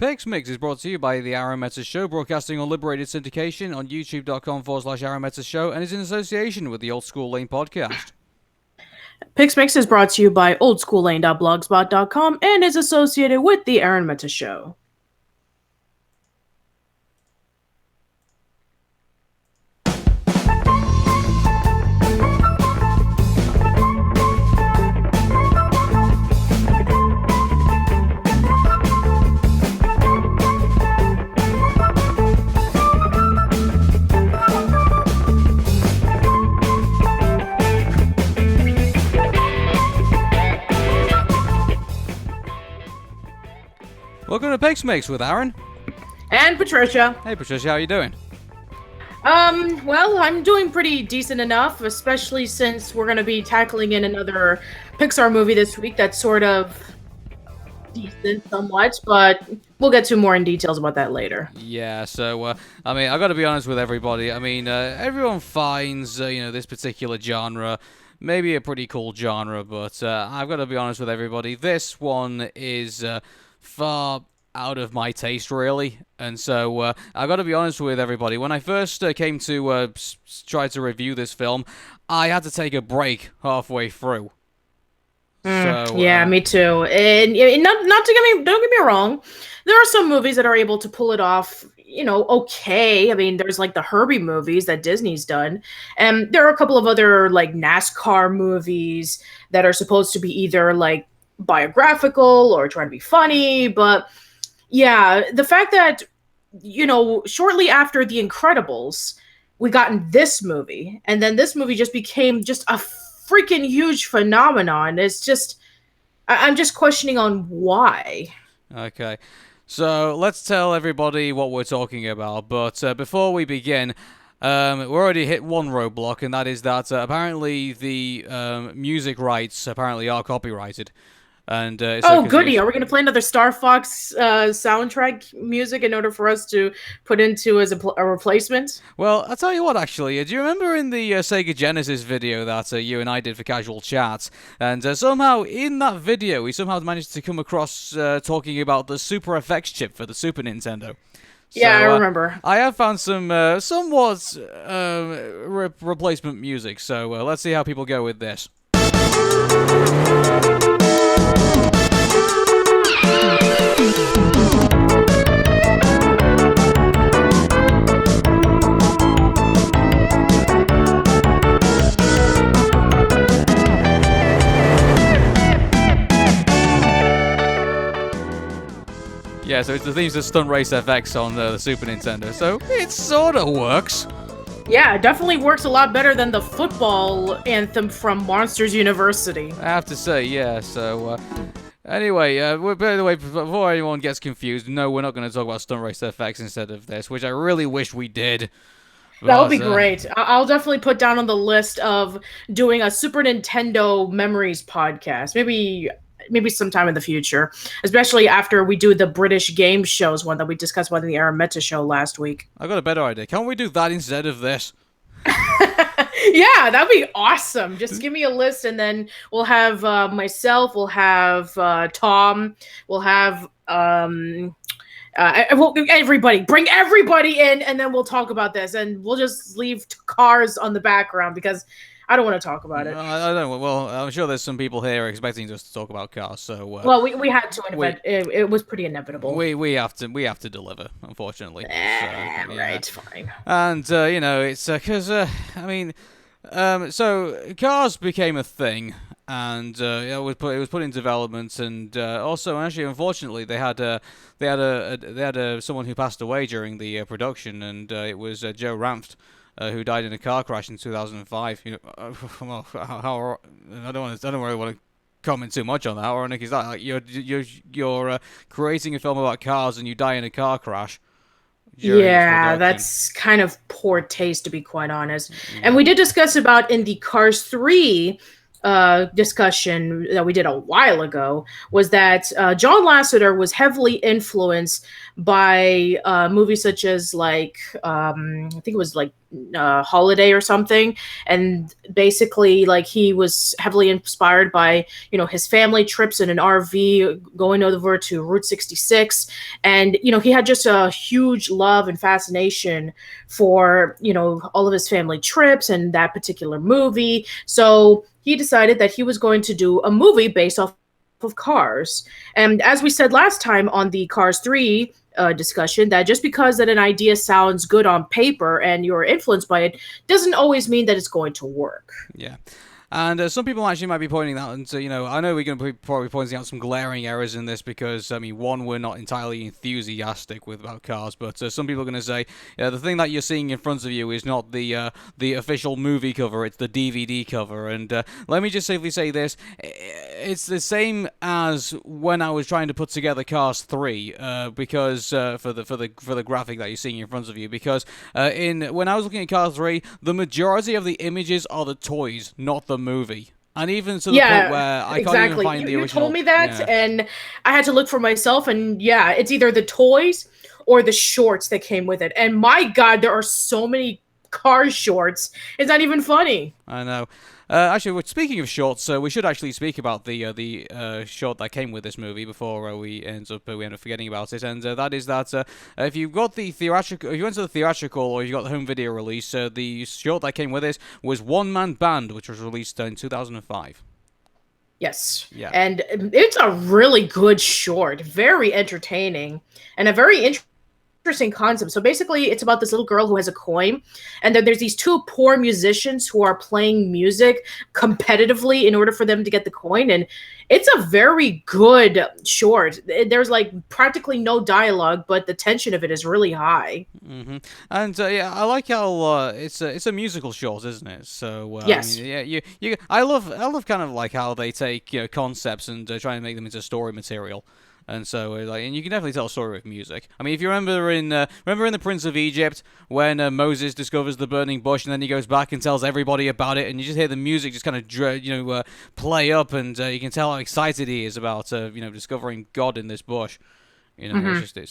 PixMix is brought to you by the Arun Show, broadcasting on Liberated Syndication on youtube.com/Arun Show, and is in association with the Old School Lane podcast. PixMix is brought to you by oldschoollane.blogspot.com and is associated with the Arun Meta Show. Welcome to PixMix with Arun. And Patricia. Hey Patricia, how are you doing? Well, I'm doing pretty decent enough, especially since we're going to be tackling in another Pixar movie this week that's sort of decent somewhat, but we'll get to more in details about that later. Yeah, so, I got to be honest with everybody. Everyone finds, this particular genre maybe a pretty cool genre, but I've got to be honest with everybody. This one is far out of my taste, really, and so I've got to be honest with everybody. When I first came to try to review this film, I had to take a break halfway through. Yeah, me too. And not to don't get me wrong, there are some movies that are able to pull it off, okay. I mean, there's like the Herbie movies that Disney's done, and there are a couple of other like NASCAR movies that are supposed to be either like biographical or trying to be funny, but yeah, the fact that shortly after The Incredibles we got in this movie, and then this movie just became just a freaking huge phenomenon. It's just I'm just questioning on why. Okay, so let's tell everybody what we're talking about, but before we begin, we already hit one roadblock, and that is that apparently the music rights apparently are copyrighted. And goody! Are we going to play another Star Fox soundtrack music in order for us to put into as a replacement? Well, I'll tell you what, actually. Do you remember in the Sega Genesis video that you and I did for Casual Chat? And somehow, in that video, we somehow managed to come across talking about the Super FX chip for the Super Nintendo. Yeah, I remember. I have found some somewhat replacement music, so let's see how people go with this. Yeah, so it's the themes of Stunt Race FX on the Super Nintendo, so it sort of works. Yeah, it definitely works a lot better than the football anthem from Monsters University. I have to say, yeah, so... Anyway, by the way, before anyone gets confused, no, we're not going to talk about Stunt Race FX instead of this, which I really wish we did. That would be great. I'll definitely put down on the list of doing a Super Nintendo Memories podcast. Maybe sometime in the future, especially after we do the British game shows one that we discussed about in the Arun Meta show last week. I got a better idea. Can't we do that instead of this? Yeah, that'd be awesome. Just give me a list, and then we'll have myself, we'll have Tom, we'll have everybody. Bring everybody in, and then we'll talk about this, and we'll just leave cars on the background because I don't want to talk about it. I don't. Well, I'm sure there's some people here expecting us to talk about cars. So well, we had to. It was pretty inevitable. We have to deliver, unfortunately. Yeah. Right, fine. And it's because so cars became a thing, and it was put in development, and also actually, unfortunately, they had someone who passed away during the production, and it was Joe Ranft. Who died in a car crash in 2005? How I don't really want to comment too much on that. Or Nick, is that like you're creating a film about cars and you die in a car crash? Yeah, that's kind of poor taste, to be quite honest. Yeah. And we did discuss about in the Cars 3 discussion that we did a while ago was that John Lasseter was heavily influenced by movies such as like I think it was like Holiday or something, and basically like he was heavily inspired by his family trips in an RV going over to Route 66, and he had just a huge love and fascination for all of his family trips and that particular movie. So he decided that he was going to do a movie based off of Cars. And as we said last time on the Cars 3 discussion, that just because that an idea sounds good on paper and you're influenced by it doesn't always mean that it's going to work. Yeah. And some people actually might be pointing out, and I know we're going to be probably pointing out some glaring errors in this because, I mean, one, we're not entirely enthusiastic about Cars, but some people are going to say the thing that you're seeing in front of you is not the official movie cover, it's the DVD cover. And let me just simply say this: it's the same as when I was trying to put together Cars 3, because for the graphic that you're seeing in front of you, because when I was looking at Cars 3, the majority of the images are the toys, not the movie. And even to the point where I can't even find the original. You told me that, and I had to look for myself, and it's either the toys or the shorts that came with it. And my God, there are so many Cars shorts. It's not even funny. I know. Actually, speaking of shorts, we should actually speak about the short that came with this movie before we end up forgetting about it, and that is that if you went to the theatrical or you got the home video release, the short that came with this was One Man Band, which was released in 2005. Yes. Yeah. And it's a really good short, very entertaining, and a very interesting concept. So basically it's about this little girl who has a coin, and then there's these two poor musicians who are playing music competitively in order for them to get the coin, and it's a very good short. There's like practically no dialogue, but the tension of it is really high. Mm-hmm. And I like how it's a musical short, isn't it? So yes. I mean, I love kind of like how they take concepts and try and make them into story material. And so, and you can definitely tell a story with music. I mean, if you remember in The Prince of Egypt, when Moses discovers the burning bush, and then he goes back and tells everybody about it, and you just hear the music just kind of play up, and you can tell how excited he is about discovering God in this bush. Music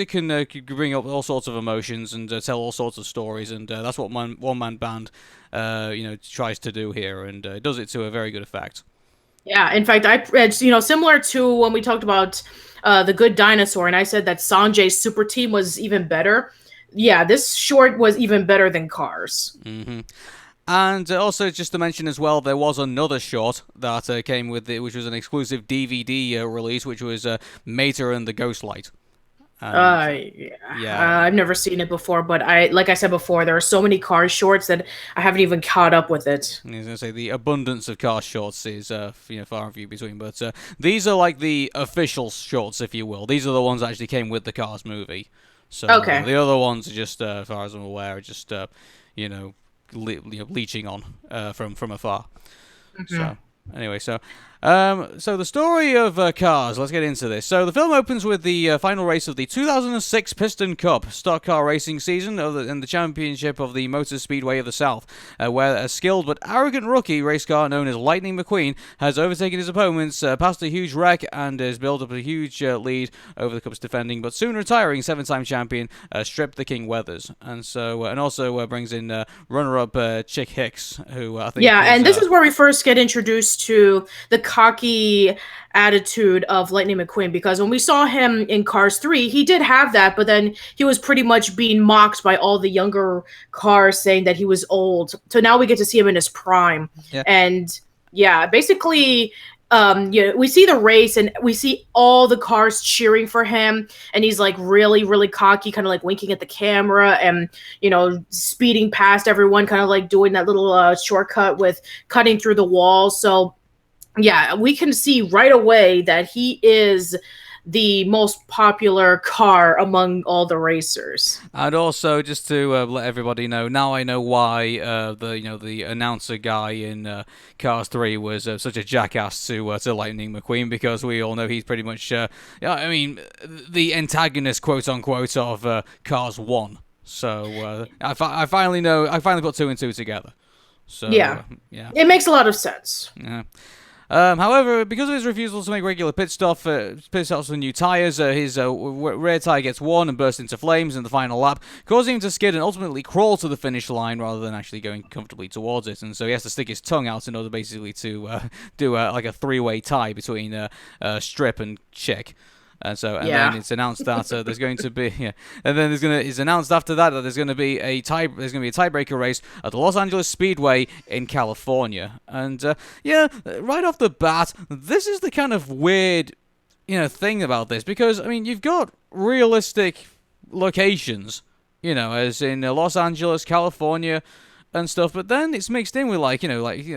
can bring up all sorts of emotions and tell all sorts of stories, and that's what One Man Band tries to do here, and does it to a very good effect. Yeah, in fact, I read, similar to when we talked about The Good Dinosaur, and I said that Sanjay's super team was even better. Yeah, this short was even better than Cars. Mm-hmm. And also, just to mention as well, there was another short that came with it, which was an exclusive DVD release, which was Mater and the Ghostlight. I've never seen it before, but like I said before, there are so many Cars shorts that I haven't even caught up with it. I was going to say, the abundance of Cars shorts is far and few between, but these are like the official shorts, if you will. These are the ones that actually came with the Cars movie. So okay. The other ones are just, as far as I'm aware, are just leeching on from afar. Mm-hmm. So anyway, so the story of Cars, let's get into this. So the film opens with the final race of the 2006 Piston Cup stock car racing season in the championship of the Motor Speedway of the South, where a skilled but arrogant rookie race car known as Lightning McQueen has overtaken his opponents, passed a huge wreck, and has built up a huge lead over the Cup's defending but soon retiring 7-time champion, Strip the King Weathers, and so and also brings in runner-up Chick Hicks, who I think and this is where we first get introduced to the cocky attitude of Lightning McQueen, because when we saw him in Cars 3, he did have that, but then he was pretty much being mocked by all the younger cars, saying that he was old. So now we get to see him in his prime. Yeah. And basically we see the race and we see all the cars cheering for him, and he's like really, really cocky, kind of like winking at the camera and speeding past everyone, kind of like doing that little shortcut with cutting through the wall. So yeah, we can see right away that he is the most popular car among all the racers. And also, just to let everybody know, now I know why the announcer guy in Cars 3 was such a jackass to Lightning McQueen, because we all know he's pretty much the antagonist, quote unquote, of Cars 1. So I finally put two and two together. So yeah, it makes a lot of sense. Yeah. However, because of his refusal to make regular pit stops for new tyres, his rear tyre gets worn and bursts into flames in the final lap, causing him to skid and ultimately crawl to the finish line rather than actually going comfortably towards it. And so he has to stick his tongue out in order basically to do like a three-way tie between strip and check. And then it's announced that there's going to be, and then it's announced after that there's going to be a tiebreaker race at the Los Angeles Speedway in California. And right off the bat, this is the kind of weird, thing about this, because I mean you've got realistic locations, as in Los Angeles, California, and stuff, but then it's mixed in with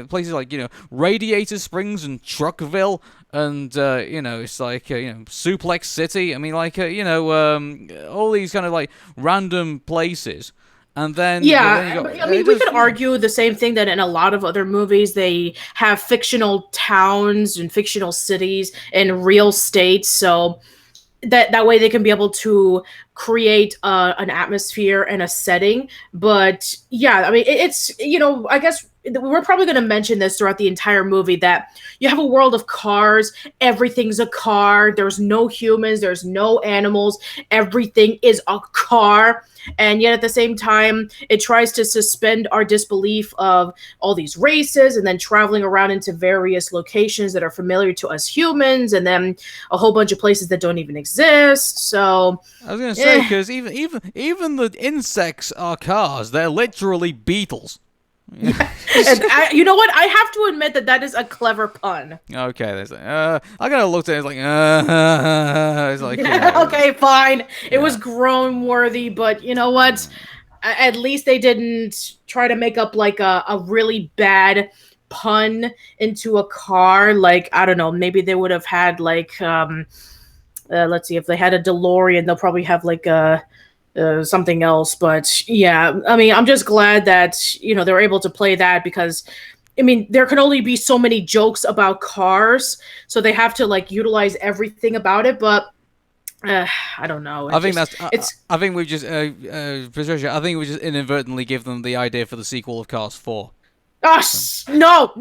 places like Radiator Springs and Truckville, and it's like Suplex City. I mean, all these kind of like random places. And then we could argue the same thing, that in a lot of other movies they have fictional towns and fictional cities in real states, so that way they can be able to create an atmosphere and a setting. But yeah, I mean, it's I guess we're probably going to mention this throughout the entire movie, that you have a world of cars. Everything's a car. There's no humans. There's no animals. Everything is a car. And yet at the same time, it tries to suspend our disbelief of all these races and then traveling around into various locations that are familiar to us humans, and then a whole bunch of places that don't even exist. So I was going to say, because even the insects are cars. They're literally beetles. And you know what? I have to admit that is a clever pun. Okay, there's I gotta look at it it's like okay, fine. It was groan worthy, but you know what? At least they didn't try to make up like a really bad pun into a car. Like, I don't know, maybe they would have had like let's see, if they had a DeLorean, they'll probably have like a something else. But yeah, I mean, I'm just glad that they're able to play that, because I mean, there can only be so many jokes about cars, so they have to like utilize everything about it. But I don't know. I think we've just Patricia, I think we just inadvertently give them the idea for the sequel of Cars 4. No.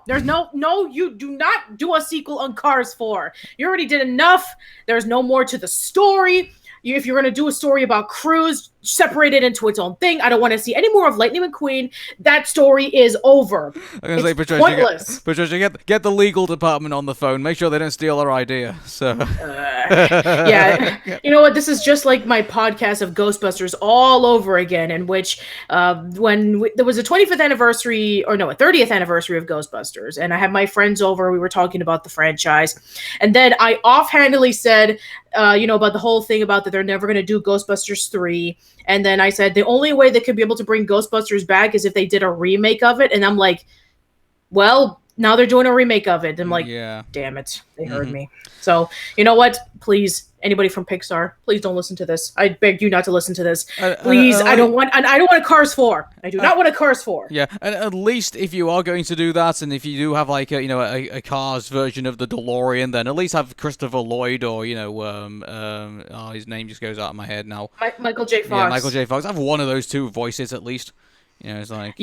There's no, you do not do a sequel on Cars 4. You already did enough. There's no more to the story. If you're going to do a story about Cruise, separate it into its own thing. I don't want to see any more of Lightning McQueen. That story is over. I'm going to say, Patricia, pointless. Patricia, get the legal department on the phone. Make sure they don't steal our idea. So, yeah, you know what? This is just like my podcast of Ghostbusters all over again, in which there was a 25th anniversary, or no, a 30th anniversary of Ghostbusters, and I had my friends over. We were talking about the franchise, and then I offhandedly said, about the whole thing about that they're never going to do Ghostbusters 3. And then I said, the only way they could be able to bring Ghostbusters back is if they did a remake of it. And I'm like, well, now they're doing a remake of it. I'm like, damn it. They heard me. So, you know what? Please, anybody from Pixar, please don't listen to this. I beg you not to listen to this. Please, I don't want a Cars 4. I do not want a Cars 4. Yeah, and at least if you are going to do that, and if you do have like a Cars version of the DeLorean, then at least have Christopher Lloyd, or his name just goes out of my head now. Michael J. Fox. Yeah, Michael J. Fox. Have one of those two voices at least. It's like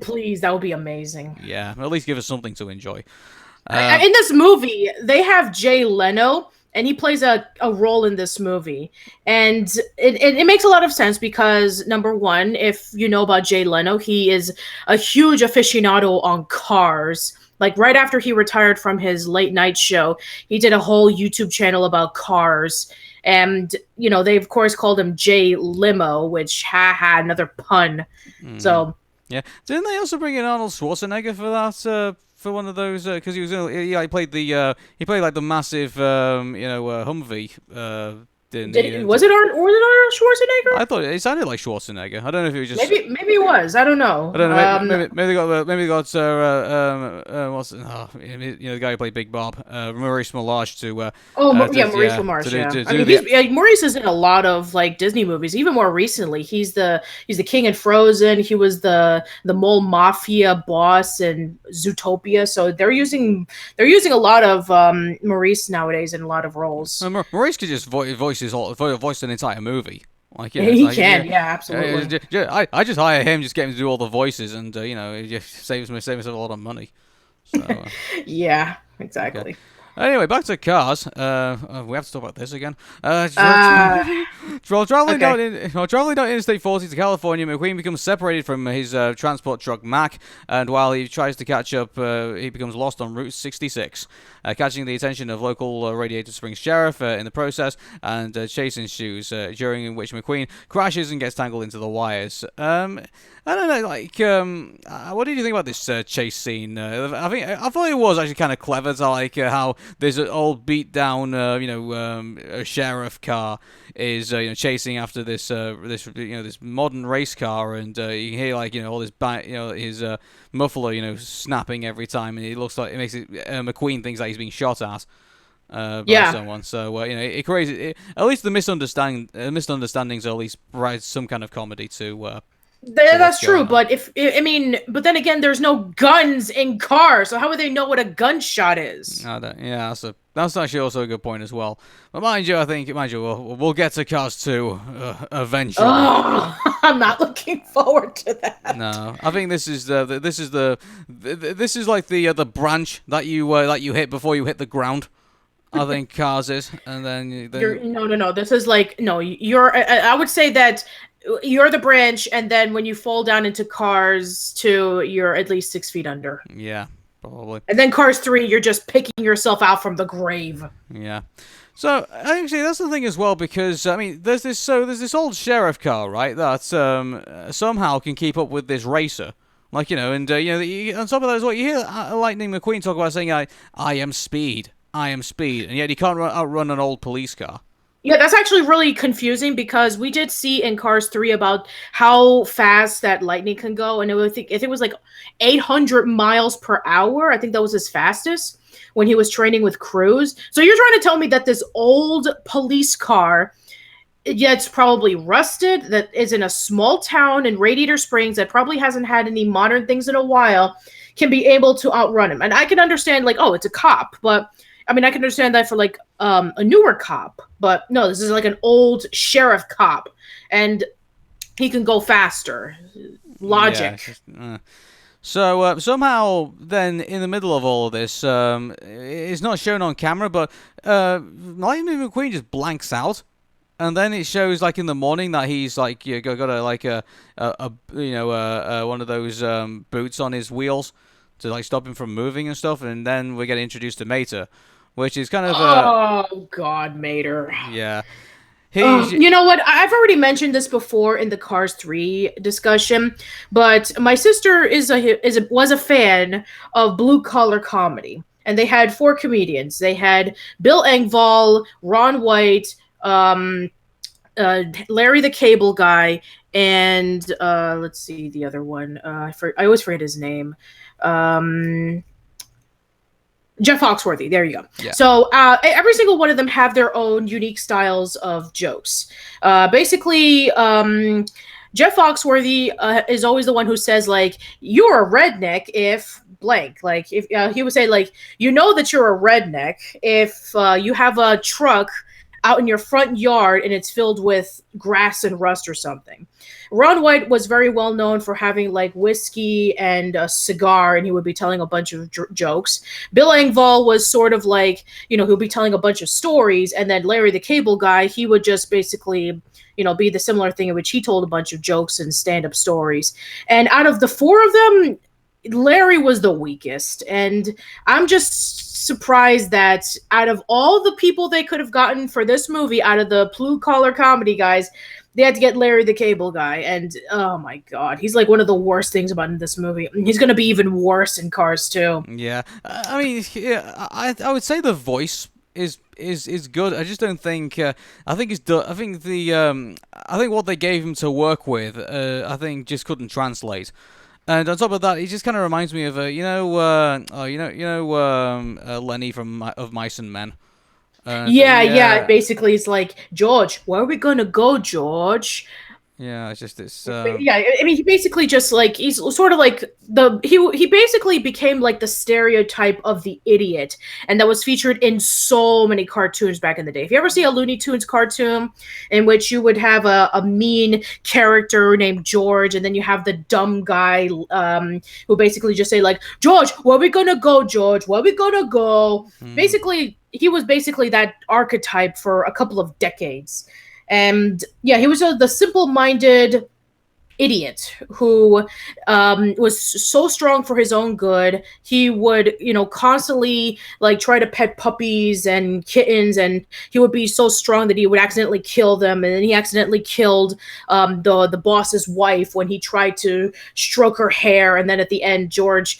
please, that would be amazing. Yeah, at least give us something to enjoy. In this movie, they have Jay Leno, and he plays a role in this movie. And it makes a lot of sense because, number one, if you know about Jay Leno, he is a huge aficionado on cars. Like, right after he retired from his late night show, he did a whole YouTube channel about cars. And, they, of course, called him Jay Limo, which, another pun. So... Yeah. Didn't they also bring in Arnold Schwarzenegger for that? For one of those, because he played like the massive, Humvee. Was it Arnold Schwarzenegger? I thought it sounded like Schwarzenegger. I don't know if it was just maybe it was. I don't know. I don't know. Maybe they got the guy who played Big Bob, Maurice Malage to. Maurice Malage. Maurice is in a lot of like Disney movies. Even more recently, he's the king in Frozen. He was the mole mafia boss in Zootopia. So they're using a lot of Maurice nowadays in a lot of roles. Maurice could just voice an entire movie. Like, He can, yeah, absolutely. I just hire him, just get him to do all the voices, and it just saves myself a lot of money. So Yeah, okay. exactly. Anyway, back to cars. We have to talk about this again. Uh, okay. While traveling down Interstate 40 to California, McQueen becomes separated from his transport truck Mac, and while he tries to catch up, he becomes lost on Route 66, catching the attention of local Radiator Springs sheriff in the process, and chase ensues, during which McQueen crashes and gets tangled into the wires. I don't know, what did you think about this chase scene? I thought it was actually kind of clever to how there's an old beat down, a sheriff car is chasing after this modern race car, and you can hear all this his muffler snapping every time, and it makes it McQueen thinks that he's being shot at. By someone, so it creates at least the misunderstandings, or at least provides some kind of comedy to That's true, but but then again, there's no guns in cars, so how would they know what a gunshot is? Yeah, that's actually also a good point as well. But mind you, we'll get to Cars 2 eventually. Oh, I'm not looking forward to that. No, I think this is like the branch that you hit before you hit the ground. I think Cars is, and then no. This is you're. I would say that you're the branch, and then when you fall down into Cars 2, you're at least 6 feet under. Yeah, probably. And then Cars 3, you're just picking yourself out from the grave. Yeah. So actually, that's the thing as well, because there's this old sheriff car, right, that somehow can keep up with this racer. On top of that as well, you hear Lightning McQueen talk about saying, I am speed, and yet he can't outrun an old police car. Yeah, that's actually really confusing, because we did see in Cars 3 about how fast that Lightning can go, and I think it was like 800 miles per hour. I think that was his fastest when he was training with crews. So you're trying to tell me that this old police car, it's probably rusted, that is in a small town in Radiator Springs that probably hasn't had any modern things in a while, can be able to outrun him? And I can understand, it's a cop, but I can understand that for a newer cop, but no, this is like an old sheriff cop, and he can go faster. Logic. Yeah, so somehow, then in the middle of all of this, it's not shown on camera, but Lightning McQueen just blanks out, and then it shows in the morning that he's got one of those boots on his wheels to stop him from moving and stuff, and then we get introduced to Mater, which is kind of oh god, Mater. Yeah. You know what? I've already mentioned this before in the Cars 3 discussion, but my sister was a fan of blue collar comedy, and they had 4 comedians. They had Bill Engvall, Ron White, Larry the Cable Guy, and let's see the other one. I always forget his name. Jeff Foxworthy, there you go. Yeah. So every single one of them have their own unique styles of jokes. Basically, Jeff Foxworthy is always the one who says, you're a redneck if blank. If he would say, that you're a redneck if you have a truck out in your front yard and it's filled with grass and rust or something. Ron White was very well known for having whiskey and a cigar, and he would be telling a bunch of jokes. Bill Engvall was sort of he'll be telling a bunch of stories, and then Larry the Cable Guy, he would just basically be the similar thing in which he told a bunch of jokes and stand-up stories. And out of the 4 of them, Larry was the weakest, and I'm just surprised that out of all the people they could have gotten for this movie, out of the blue-collar comedy guys, they had to get Larry the Cable Guy, and oh my god, he's one of the worst things about this movie. He's going to be even worse in Cars 2. Yeah, I would say the voice is good. I just don't think I think what they gave him to work with, I think just couldn't translate. And on top of that, he just kind of reminds me of Lenny from of Mice and Men. Yeah. Basically, it's George, where are we gonna go, George? Yeah, it's just it's. Yeah, I mean, he basically just like he's sort of like he basically became like the stereotype of the idiot, and that was featured in so many cartoons back in the day. If you ever see a Looney Tunes cartoon in which you would have a mean character named George, and then you have the dumb guy who basically just say like, George, where we gonna go, George? Where we gonna go? Basically, he was basically that archetype for a couple of decades. And yeah, he was the simple-minded idiot who was so strong for his own good. He would, constantly like try to pet puppies and kittens, and he would be so strong that he would accidentally kill them. And then he accidentally killed the boss's wife when he tried to stroke her hair. And then at the end, George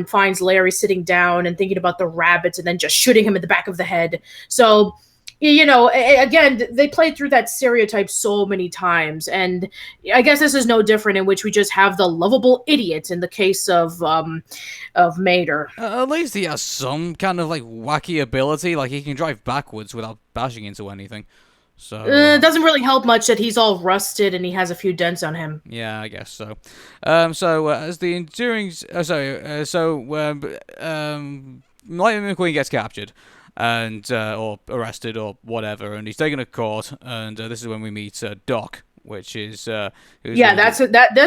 finds Larry sitting down and thinking about the rabbits, and then just shooting him in the back of the head. So again, they played through that stereotype so many times, and I guess this is no different, in which we just have the lovable idiot in the case of Mater. At least he has some kind of like wacky ability, like he can drive backwards without bashing into anything. So it doesn't really help much that he's all rusted and he has a few dents on him. Yeah, I guess so. As the enduring, Lightning McQueen gets captured and or arrested or whatever, and he's taken to court, and this is when we meet Doc, which is this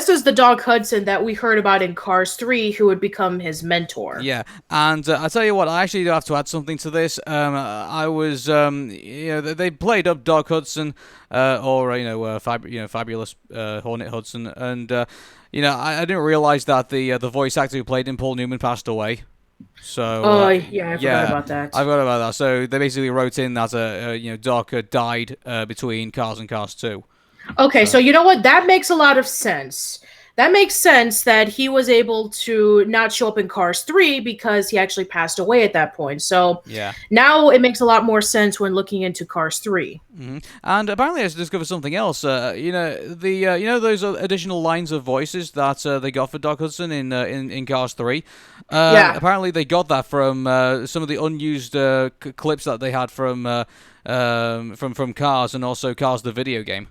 is the Doc Hudson that we heard about in Cars 3, who would become his mentor. Yeah, and I tell you what, I actually do have to add something to this. I was they played up Doc Hudson or Fabulous Hornet Hudson, and I didn't realize that the voice actor who played him, Paul Newman, passed away. So I forgot about that. I forgot about that. So they basically wrote in that Doc died between Cars and Cars 2. Okay, so you know what? That makes a lot of sense. That makes sense that he was able to not show up in Cars 3 because he actually passed away at that point. So yeah, now it makes a lot more sense when looking into Cars 3. Mm-hmm. And apparently I discovered something else. Those additional lines of voices that they got for Doc Hudson in Cars 3. Apparently they got that from some of the unused clips that they had from Cars, and also Cars the video game.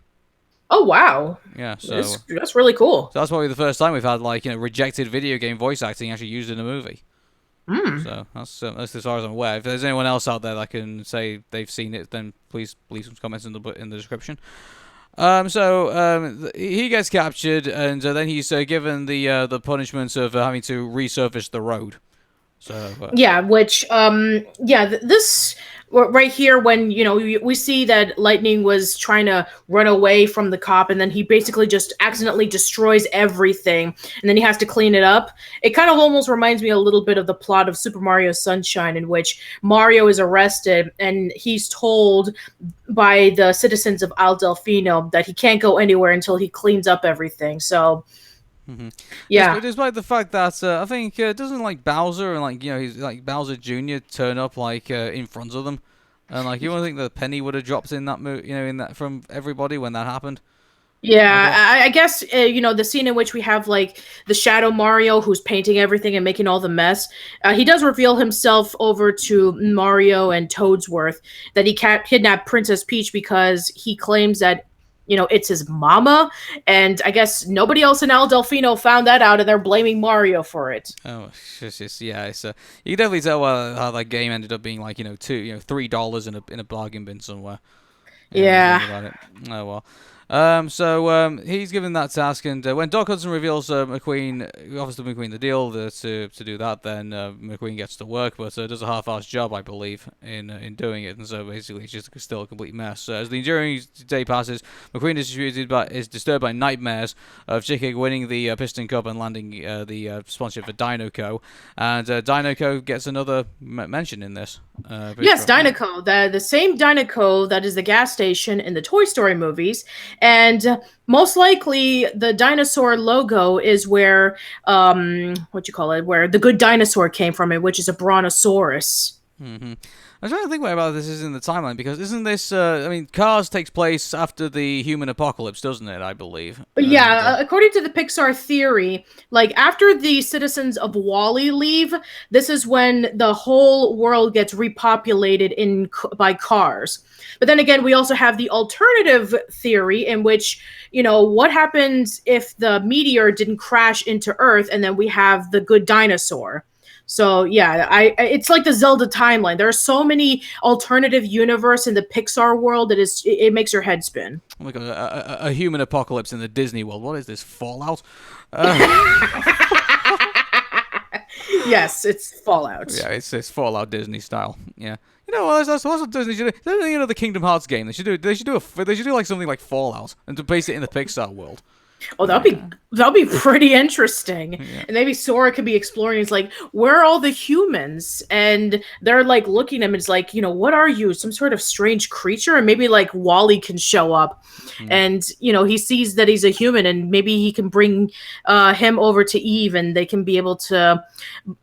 Oh wow! Yeah, so that's really cool. So that's probably the first time we've had rejected video game voice acting actually used in a movie. So that's as far as I'm aware. If there's anyone else out there that can say they've seen it, then please leave some comments in the description. He gets captured, and then he's given the punishment of having to resurface the road. So this right here, when we see that Lightning was trying to run away from the cop, and then he basically just accidentally destroys everything, and then he has to clean it up. It kind of almost reminds me a little bit of the plot of Super Mario Sunshine, in which Mario is arrested and he's told by the citizens of Al Delfino that he can't go anywhere until he cleans up everything. So Mm-hmm. Yeah, despite the fact that I think doesn't Bowser and he's Bowser Jr. turn up in front of them, and you wouldn't think that Penny would have dropped in that in that from everybody when that happened. Yeah, I guess the scene in which we have the Shadow Mario who's painting everything and making all the mess. He does reveal himself over to Mario and Toadsworth that he kidnapped Princess Peach because he claims that it's his mama, and I guess nobody else in Al Delfino found that out, and they're blaming Mario for it. Oh, it's you can definitely tell how that game ended up being $3 in a bargain bin somewhere. Yeah. About it. Oh well. He's given that task, and when Doc Hudson reveals McQueen, offers to McQueen the deal to do that, then McQueen gets to work, but does a half-assed job, I believe, in doing it, and so basically it's just still a complete mess. As the enduring day passes, McQueen is disturbed by nightmares of Chickig winning the Piston Cup and landing the sponsorship for Dinoco, and Dinoco gets another mention in this. Yes, Dinoco, the same Dinoco that is the gas station in the Toy Story movies. And most likely, the dinosaur logo is where, where the good dinosaur came from, which is a brontosaurus. Mm-hmm. I was trying to think about this is in the timeline because isn't this? I mean, Cars takes place after the human apocalypse, doesn't it? I believe. Yeah, according to the Pixar theory, like after the citizens of Wall-E leave, this is when the whole world gets repopulated by cars. But then again, we also have the alternative theory in which, what happens if the meteor didn't crash into Earth and then we have the good dinosaur. So yeah, it's like the Zelda timeline. There are so many alternative universe in the Pixar world that it makes your head spin. Oh my god, a human apocalypse in the Disney world. What is this, Fallout? Yes, it's Fallout. Yeah, it's Fallout Disney style. Yeah. That's what Disney should do. The Kingdom Hearts game. They should do like something like Fallout and to base it in the Pixar world. Oh, that'll be pretty interesting. Yeah. And maybe Sora could be exploring. He's like, where are all the humans? And they're like looking at him. It's like, what are you? Some sort of strange creature? And maybe like Wall-E can show up, and he sees that he's a human, and maybe he can bring him over to Eve, and they can be able to,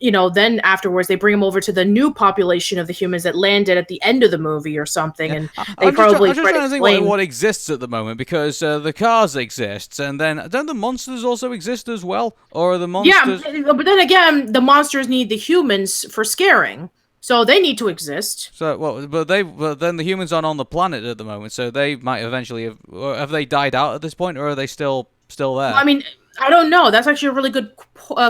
then afterwards they bring him over to the new population of the humans that landed at the end of the movie or something, and they probably. I'm just trying to think what exists at the moment because the cars exist, and then don't the monsters also exist as well, or are the monsters? Yeah, but then again, the monsters need the humans for scaring, so they need to exist. So but then the humans aren't on the planet at the moment, so they might eventually have they died out at this point, or are they still there? Well, I mean, I don't know. That's actually a really good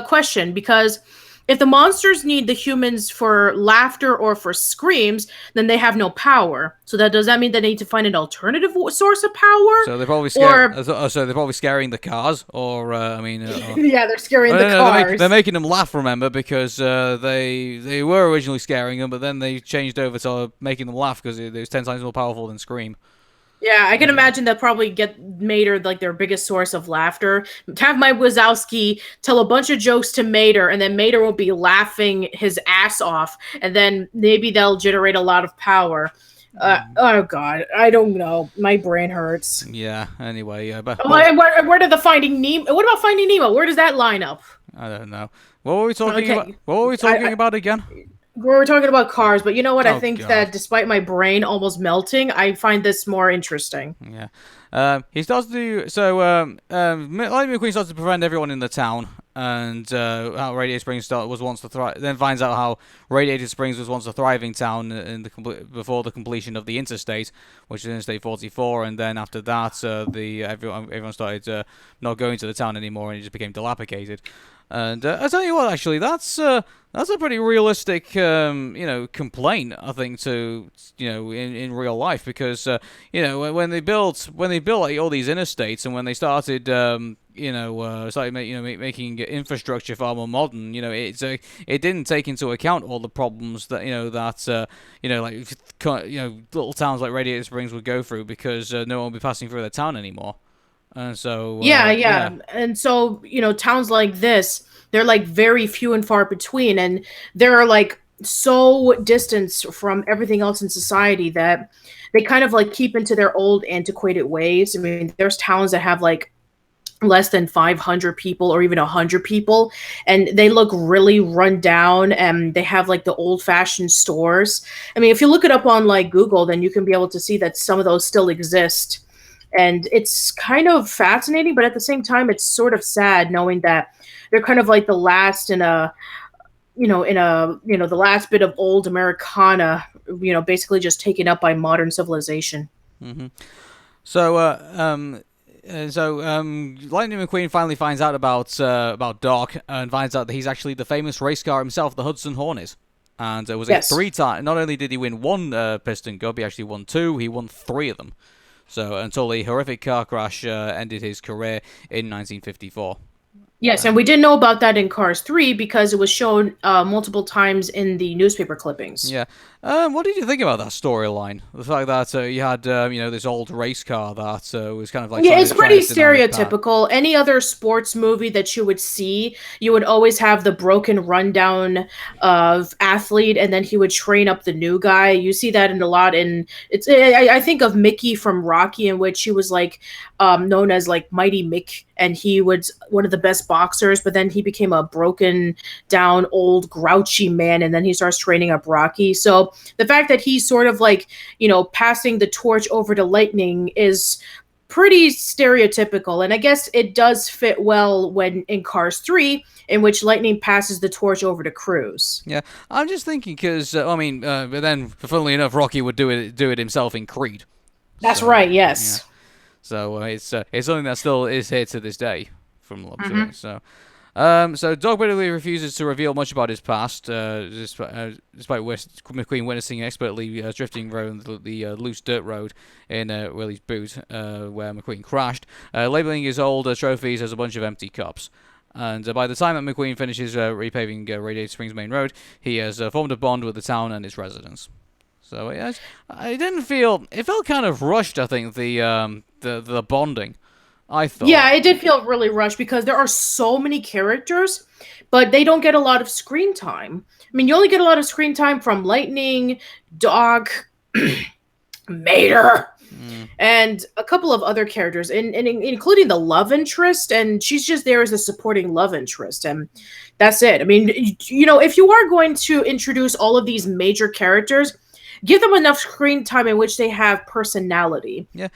question because if the monsters need the humans for laughter or for screams, then they have no power. So does that mean they need to find an alternative source of power? So they're probably so they're probably scaring the cars, or yeah, they're scaring the cars. They're making them laugh. Remember, because they were originally scaring them, but then they changed over to making them laugh because it was 10 times more powerful than Scream. Yeah, I can imagine they'll probably get Mater like their biggest source of laughter. Have Mike Wazowski tell a bunch of jokes to Mater, and then Mater will be laughing his ass off, and then maybe they'll generate a lot of power. Oh God, I don't know. My brain hurts. Yeah. Anyway, yeah. But where did the Finding Nemo? What about Finding Nemo? Where does that line up? I don't know. What were we talking about? What were we talking about again? We're talking about cars, but you know what? I think that despite my brain almost melting, I find this more interesting. Yeah. He starts to Lightning McQueen starts to prevent everyone in the town, and how Radiator Springs was once to thrive. Then finds out how Radiator Springs was once a thriving town before the completion of the interstate, which is Interstate 44. And then after that, everyone started not going to the town anymore, and it just became dilapidated. And I tell you what, actually, that's a pretty realistic, complaint, I think, to in real life, because when they built like all these interstates, and when they started making infrastructure far more modern, it didn't take into account all the problems that little towns like Radiator Springs would go through, because no one would be passing through their town anymore. And so yeah, and so towns like this, they're like very few and far between, and they're like so distant from everything else in society that they kind of like keep into their old antiquated ways. I mean, there's towns that have like less than 500 people or even 100 people, and they look really run down, and they have like the old-fashioned stores. I mean, if you look it up on like Google, then you can be able to see that some of those still exist. And it's kind of fascinating, but at the same time, it's sort of sad knowing that they're kind of like the last the last bit of old Americana, basically just taken up by modern civilization. Mm-hmm. So Lightning McQueen finally finds out about Doc, and finds out that he's actually the famous race car himself, the Hudson Hornet. And it was a 3 time. Not only did he win 1 piston cup, he actually won 2. He won 3 of them. So until the horrific car crash ended his career in 1954. Yes, and we didn't know about that in Cars 3 because it was shown multiple times in the newspaper clippings. Yeah. What did you think about that storyline? The fact that you had, this old race car that was kind of like... Yeah, it's pretty stereotypical. Any other sports movie that you would see, you would always have the broken rundown of athlete, and then he would train up the new guy. You see that in a lot in... I think of Mickey from Rocky, in which he was like known as like Mighty Mick, and he was one of the best boxers, but then he became a broken down old grouchy man, and then he starts training up Rocky. So the fact that he's sort of like, passing the torch over to Lightning is pretty stereotypical, and I guess it does fit well when in Cars 3, in which Lightning passes the torch over to Cruz. Yeah, I'm just thinking because but then, funnily enough, Rocky would do it himself in Creed. That's right. Yes. Yeah. So it's something that still is here to this day from Mm-hmm. So Dog bitterly refuses to reveal much about his past, despite McQueen witnessing expertly drifting around the loose dirt road in Willie's boot, where McQueen crashed, labeling his old trophies as a bunch of empty cups. And by the time that McQueen finishes repaving Radiator Springs main road, he has formed a bond with the town and its residents. So I didn't feel it felt kind of rushed. I think the bonding. I thought. Yeah, it did feel really rushed because there are so many characters, but they don't get a lot of screen time. I mean, you only get a lot of screen time from Lightning, Dog, Mater, and a couple of other characters, and including the love interest, and she's just there as a supporting love interest, and that's it. I mean, if you are going to introduce all of these major characters, give them enough screen time in which they have personality. Yeah.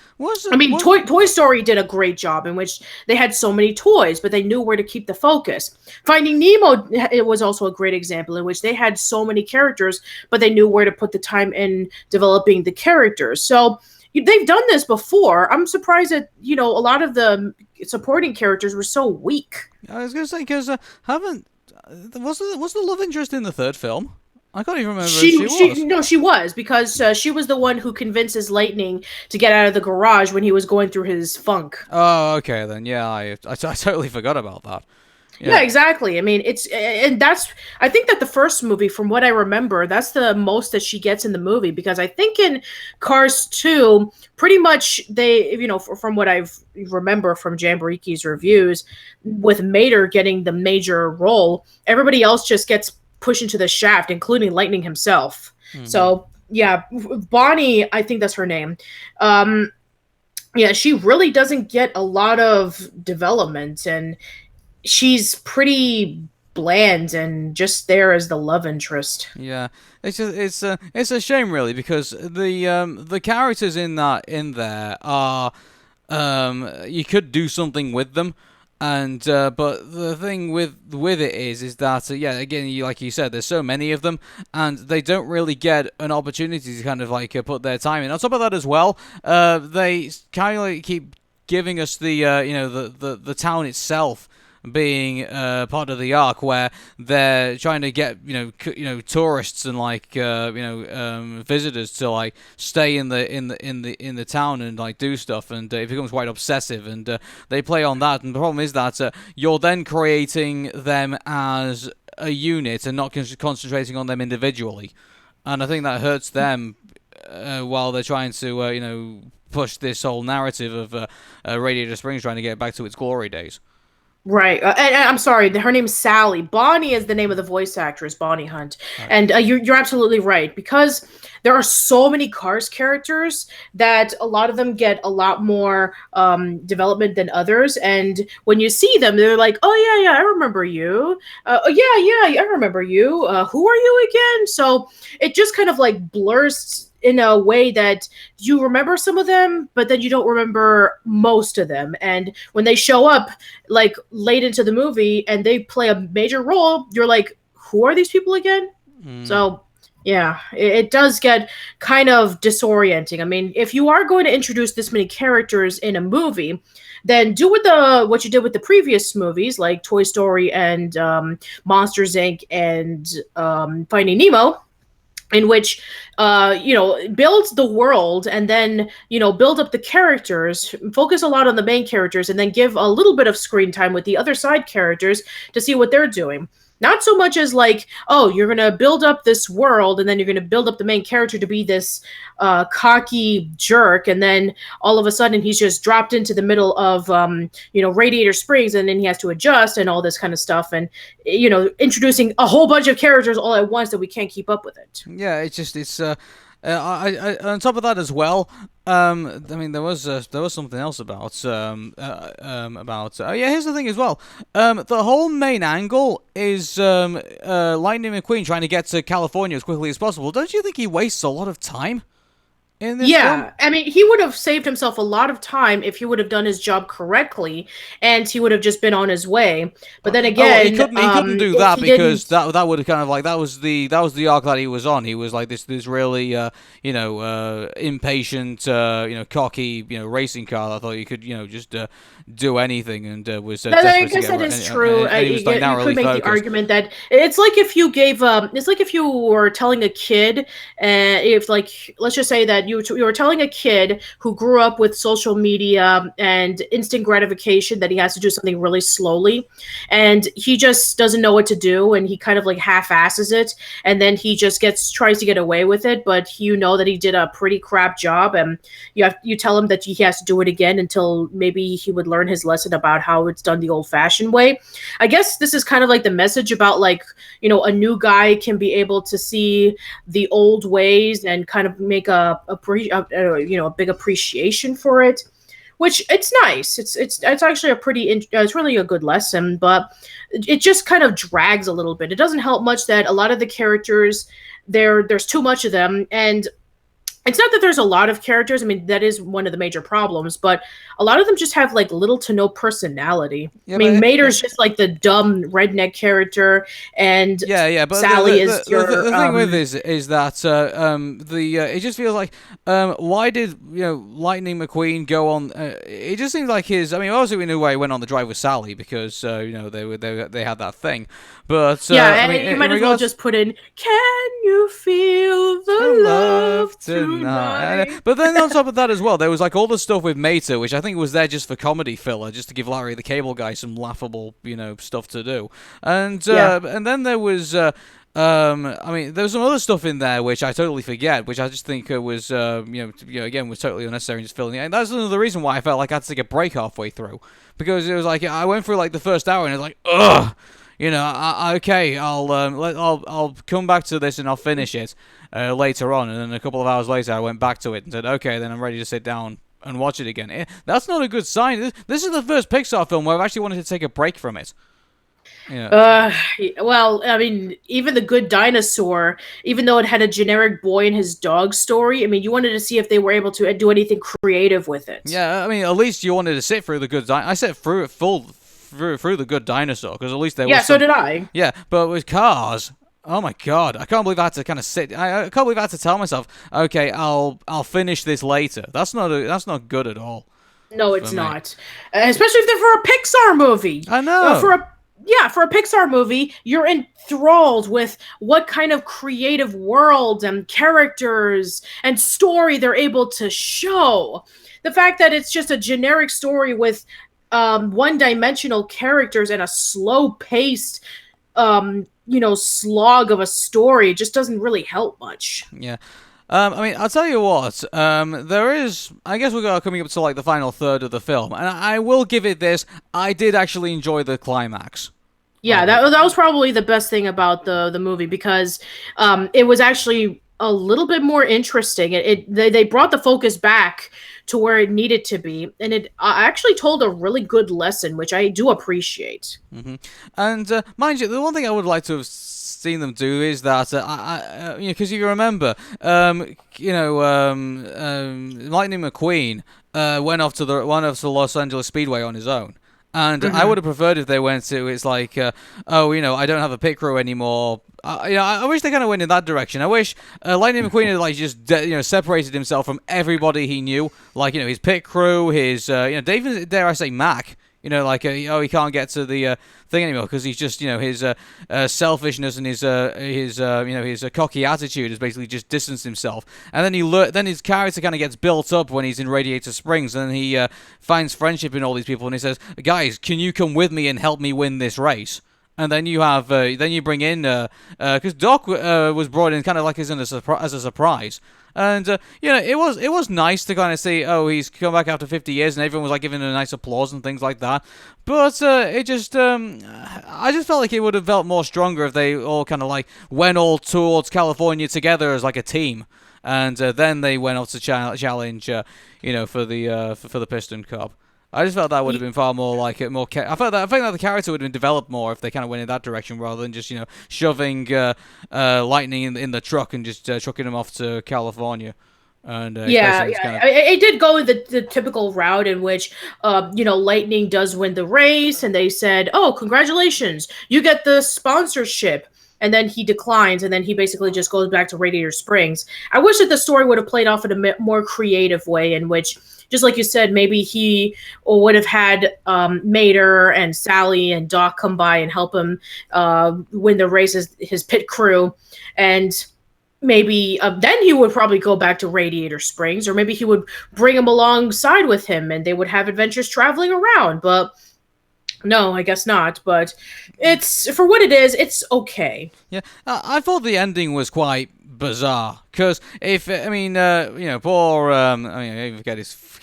Toy Story did a great job in which they had so many toys, but they knew where to keep the focus. Finding Nemo, it was also a great example in which they had so many characters, but they knew where to put the time in developing the characters. So they've done this before. I'm surprised that, a lot of the supporting characters were so weak. I was going to say, because was the love interest in the third film? I can't even remember if she was. No, she was, because she was the one who convinces Lightning to get out of the garage when he was going through his funk. Oh, okay, then. Yeah, I totally forgot about that. Yeah, exactly. I mean, I think that the first movie, from what I remember, that's the most that she gets in the movie, because I think in Cars 2, pretty much they, from what I remember from Jamboriki's reviews, with Mater getting the major role, everybody else just gets pushed into the shaft, including Lightning himself. Mm-hmm. So yeah, Bonnie, I think that's her name. She really doesn't get a lot of development, and she's pretty bland and just there as the love interest. Yeah, it's a shame, really, because the characters in there are you could do something with them. And but the thing with it is that again, like you said, there's so many of them, and they don't really get an opportunity to kind of like put their time in. On top of that, as well, they kind of like keep giving us the town itself being part of the arc, where they're trying to get tourists and visitors to like stay in the town and like do stuff, and it becomes quite obsessive, and they play on that. And the problem is that you're then creating them as a unit and not concentrating on them individually, and I think that hurts them while they're trying to push this whole narrative of Radiator Springs trying to get back to its glory days. Right. And I'm sorry, her name's Sally. Bonnie is the name of the voice actress, Bonnie Hunt. Right. And you're absolutely right, because there are so many Cars characters that a lot of them get a lot more development than others. And when you see them, they're like, oh, yeah, I remember you. I remember you. Who are you again? So it just kind of like blurs in a way that you remember some of them, but then you don't remember most of them. And when they show up like late into the movie and they play a major role, you're like, who are these people again? So yeah, it does get kind of disorienting. I mean, if you are going to introduce this many characters in a movie, then do what you did with the previous movies, like Toy Story and Monsters Inc. and Finding Nemo, in which, build the world and then, build up the characters, focus a lot on the main characters, and then give a little bit of screen time with the other side characters to see what they're doing. Not so much as like, oh, you're going to build up this world and then you're going to build up the main character to be this cocky jerk. And then all of a sudden he's just dropped into the middle of, Radiator Springs, and then he has to adjust and all this kind of stuff. And, introducing a whole bunch of characters all at once that we can't keep up with it. Yeah, it's on top of that as well, I mean, there was something else about. Oh yeah, here's the thing as well. The whole main angle is Lightning McQueen trying to get to California as quickly as possible. Don't you think he wastes a lot of time in this film? Yeah, I mean, he would have saved himself a lot of time if he would have done his job correctly, and he would have just been on his way. But then Oh, well, again, he couldn't do if that he because didn't, that would have kind of like that was the arc that he was on. He was like this really impatient cocky racing car. I thought he could just do anything and was I desperate to guess get that is and, true. and he was like You could narrowly make the focused. argument that it's like if you gave, it's like if you were telling a kid, if like let's just say that you were telling a kid who grew up with social media and instant gratification that he has to do something really slowly, and he just doesn't know what to do, and he kind of like half-asses it, and then he just tries to get away with it, but you know that he did a pretty crap job, and you tell him that he has to do it again until maybe he would learn his lesson about how it's done the old-fashioned way. I guess this is kind of like the message about like a new guy can be able to see the old ways and kind of make a big appreciation for it, which it's nice. It's actually it's really a good lesson, but it just kind of drags a little bit. It doesn't help much that a lot of the characters there's too much of them, and it's not that there's a lot of characters. I mean, that is one of the major problems, but a lot of them just have like little to no personality. Yeah, I mean, but Mater's just like the dumb redneck character, and yeah, but Sally is your. the thing with this is that it just feels like why did Lightning McQueen go on? It just seems like his. I mean, obviously we knew why he went on the drive with Sally because they had that thing, but Yeah, I and mean, you might as well just put in, "Can you feel the love tonight?" But then on top of that as well, there was like all the stuff with Mater, which I think was there just for comedy filler, just to give Larry the Cable Guy some laughable, stuff to do. And and then there was. I mean, there was some other stuff in there which I totally forget, which I just think was, again, was totally unnecessary and just filling it. And that's another reason why I felt like I had to take a break halfway through, because it was like I went through like the first hour and it was like, ugh. Okay, I'll come back to this and I'll finish it later on. And then a couple of hours later, I went back to it and said, okay, then I'm ready to sit down and watch it again. That's not a good sign. This is the first Pixar film where I've actually wanted to take a break from it. Yeah. Well, I mean, even The Good Dinosaur, even though it had a generic boy and his dog story, I mean, you wanted to see if they were able to do anything creative with it. Yeah, I mean, at least you wanted to sit through the good. I sat through it through the Good Dinosaur because at least there was. Yeah, so did I. Yeah, but with Cars, oh my god, I can't believe I had to kind of sit. I can't believe I had to tell myself, okay, I'll finish this later. That's not good at all. No, it's not. Especially if they're for a Pixar movie. I know. For a Pixar movie, you're enthralled with what kind of creative world and characters and story they're able to show. The fact that it's just a generic story with one-dimensional characters and a slow-paced, slog of a story just doesn't really help much. Yeah. I mean, I'll tell you what. There is. I guess we're coming up to like the final third of the film, and I will give it this. I did actually enjoy the climax. Yeah, that was probably the best thing about the movie because it was actually a little bit more interesting. They brought the focus back to where it needed to be, and it actually told a really good lesson, which I do appreciate. Mm-hmm. And mind you, the one thing I would like to have seen them do is that because you remember, Lightning McQueen went off to the Los Angeles Speedway on his own. And I would have preferred if they went to, it's like, I don't have a pit crew anymore. I wish they kind of went in that direction. I wish Lightning McQueen had like just separated himself from everybody he knew, like his pit crew, his even dare I say Mac. He can't get to the thing anymore because he's just, his selfishness and his cocky attitude has basically just distanced himself. And then then his character kind of gets built up when he's in Radiator Springs, and he finds friendship in all these people, and he says, "Guys, can you come with me and help me win this race?" And then you have, then you bring in, because Doc was brought in kind of like as a surprise. And it was nice to kind of see, oh, he's come back after 50 years, and everyone was like giving him a nice applause and things like that. But it just, I just felt like it would have felt more stronger if they all kind of like went all towards California together as like a team. and then they went off to challenge, for the Piston Cup. I just felt that would have been far more like it. I think that the character would have been developed more if they kind of went in that direction rather than just shoving Lightning in the truck and just trucking him off to California. And it did go the typical route in which Lightning does win the race, and they said, "Oh, congratulations, you get the sponsorship." And then he declines, and then he basically just goes back to Radiator Springs. I wish that the story would have played off in a more creative way, in which, just like you said, maybe he would have had Mater and Sally and Doc come by and help him win the race as his pit crew, and maybe then he would probably go back to Radiator Springs, or maybe he would bring him alongside with him, and they would have adventures traveling around. But no, I guess not. But it's, for what it is, it's okay. Yeah, I thought the ending was quite bizarre, because I even get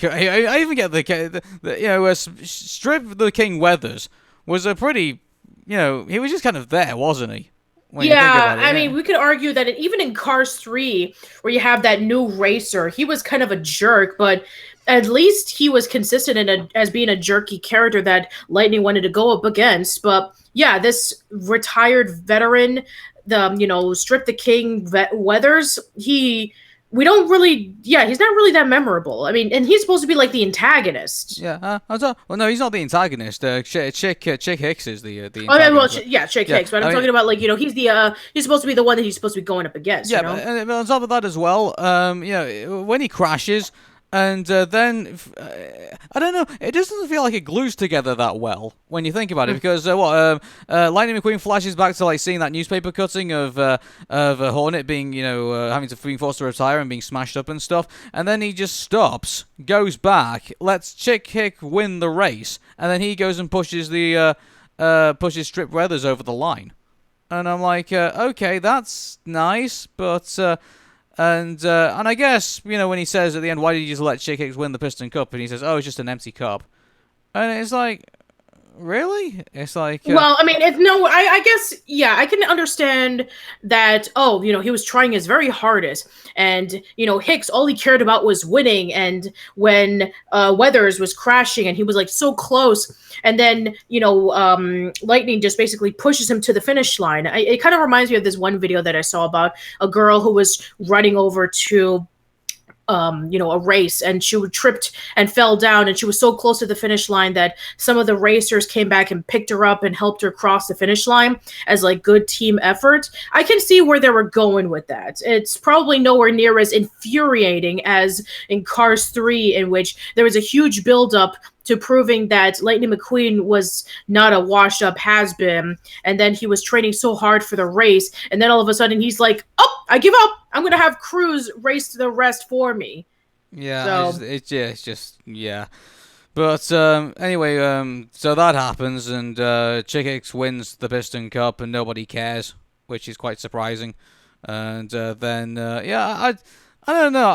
I even get Strip the King Weathers was a pretty, he was just kind of there, wasn't he? I mean, we could argue that even in Cars 3, where you have that new racer, he was kind of a jerk, but at least he was consistent as being a jerky character that Lightning wanted to go up against. But yeah, this retired veteran, Strip the King Weathers, he's not really that memorable. I mean, and he's supposed to be like the antagonist. Yeah, well, no, he's not the antagonist. Chick Hicks is the antagonist. Chick Hicks, but I'm talking about he's supposed to be the one that he's supposed to be going up against. Yeah, but on top of that as well, when he crashes. And then, I don't know, it just doesn't feel like it glues together that well when you think about it, because Lightning McQueen flashes back to seeing that newspaper cutting of Hornet being, being forced to retire and being smashed up and stuff, and then he just stops, goes back, lets Chick Hick win the race, and then he goes and pushes pushes Strip Weathers over the line. And I'm like, okay, that's nice, but And I guess, when he says at the end, why did you just let Chick Hicks win the Piston Cup? And he says, oh, it's just an empty cup. And it's like, really? It's like... well, I mean, I guess, yeah, I can understand that, he was trying his very hardest. And, Hicks, all he cared about was winning. And when Weathers was crashing and he was, so close, and then, Lightning just basically pushes him to the finish line. It kind of reminds me of this one video that I saw about a girl who was running over to... a race, and she tripped and fell down, and she was so close to the finish line that some of the racers came back and picked her up and helped her cross the finish line as good team effort. I can see where they were going with that. It's probably nowhere near as infuriating as in Cars 3, in which there was a huge buildup to proving that Lightning McQueen was not a washed-up has-been, and then he was training so hard for the race, and then all of a sudden he's like, oh, I give up! I'm going to have Cruz race the rest for me. Yeah, so. It's just, yeah. But anyway, so that happens, and Chick Hicks wins the Piston Cup, and nobody cares, which is quite surprising. And then, I don't know,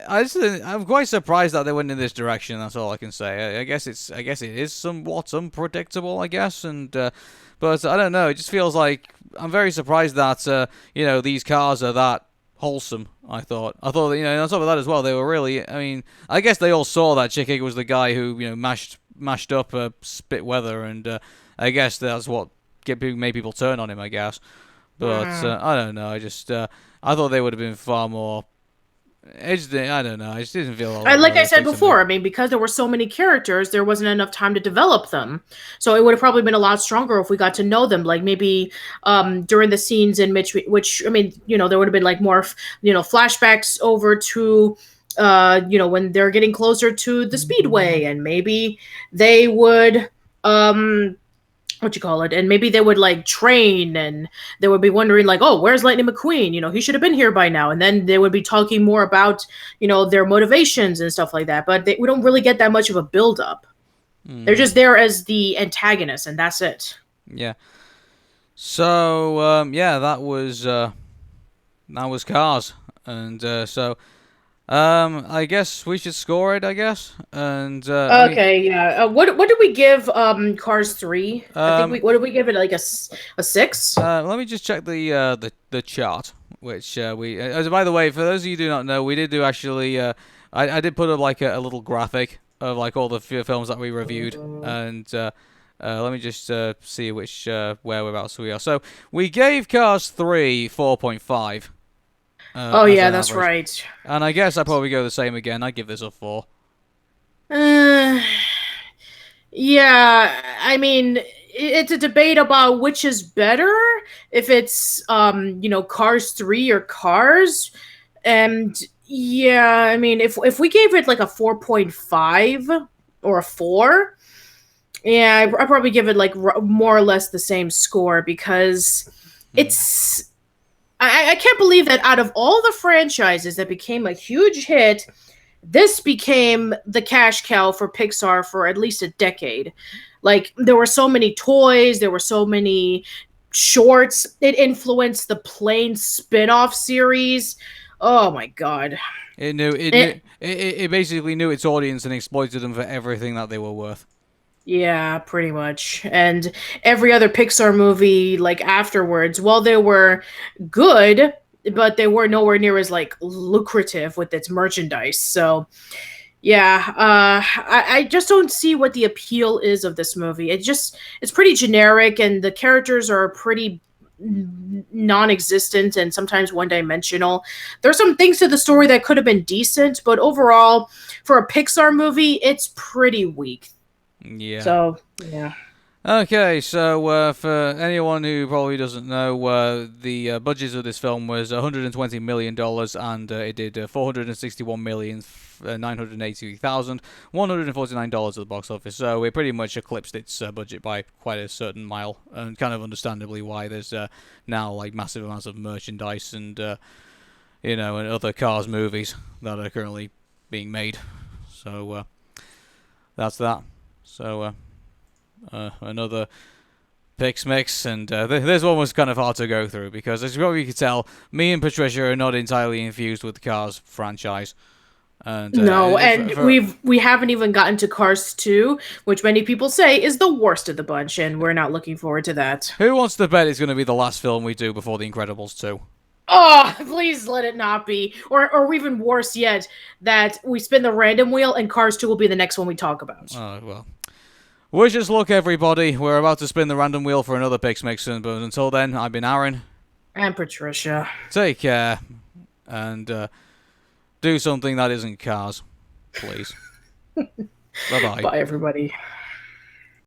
I'm quite surprised that they went in this direction. That's all I can say. I guess it is somewhat unpredictable, I guess, and but I don't know. It just feels like I'm very surprised that these cars are that wholesome. I thought on top of that as well, they were really. I mean, I guess they all saw that Chick Hick was the guy who mashed up Spit Weather, and I guess that's what made people turn on him. I guess, but I don't know. I thought they would have been far more. I don't know. I just didn't feel... like I said before, I mean, because there were so many characters, there wasn't enough time to develop them. So it would have probably been a lot stronger if we got to know them. Maybe during the scenes in which I mean, there would have been more, flashbacks over to, when they're getting closer to the speedway, and maybe they would... and maybe they would train, and they would be wondering oh, where's Lightning McQueen? He should have been here by now. And then they would be talking more about their motivations and stuff like that. But we don't really get that much of a build up. They're just there as the antagonist, and that's it. Yeah. So that was Cars, and so. I guess we should score it. I guess, and okay, yeah. What did we give Cars 3? I think what did we give it? A 6? Let me just check the chart. which by the way, for those of you who do not know, we did do actually. I did put up like a little graphic of like all the films that we reviewed, and let me just see which whereabouts we are. So we gave Cars 3 4.5. Oh As yeah, an that's average. right. And I guess I'd probably go the same again. I'd give this a 4. Uh, yeah, I mean, it's a debate about which is better. If it's Cars 3 or Cars, and yeah, I mean, if we gave it like a 4.5 or a 4, yeah, I'd probably give it like more or less the same score because it's. I can't believe that out of all the franchises that became a huge hit, this became the cash cow for Pixar for at least a decade. Like, there were so many toys, there were so many shorts. It influenced the Plane spin-off series. Oh my god. It basically knew its audience and exploited them for everything that they were worth. Yeah, pretty much. And every other Pixar movie, like afterwards, while they were good, but they were nowhere near as like lucrative with its merchandise. So yeah, I just don't see what the appeal is of this movie. It's pretty generic, and the characters are pretty non-existent and sometimes one-dimensional. There's some things to the story that could have been decent, but overall, for a Pixar movie, it's pretty weak. Yeah. So, yeah. Okay, so for anyone who probably doesn't know, the budget of this film was $120 million, and it did $461,983,149 at the box office. So it pretty much eclipsed its budget by quite a certain mile, and kind of understandably why there's now like massive amounts of merchandise and and other Cars movies that are currently being made. So that's that. So another PixMix, and this one was kind of hard to go through because, as you probably could tell, me and Patricia are not entirely infused with the Cars franchise. And no, and we haven't even gotten to Cars 2, which many people say is the worst of the bunch, and we're not looking forward to that. Who wants to bet it's going to be the last film we do before The Incredibles 2? Oh, please let it not be. Or even worse yet, that we spin the random wheel and Cars 2 will be the next one we talk about. Oh, well. Wish us luck, everybody. We're about to spin the random wheel for another PixMix, but until then, I've been Aaron. And Patricia. Take care, and do something that isn't Cars, please. Bye-bye. Bye, everybody.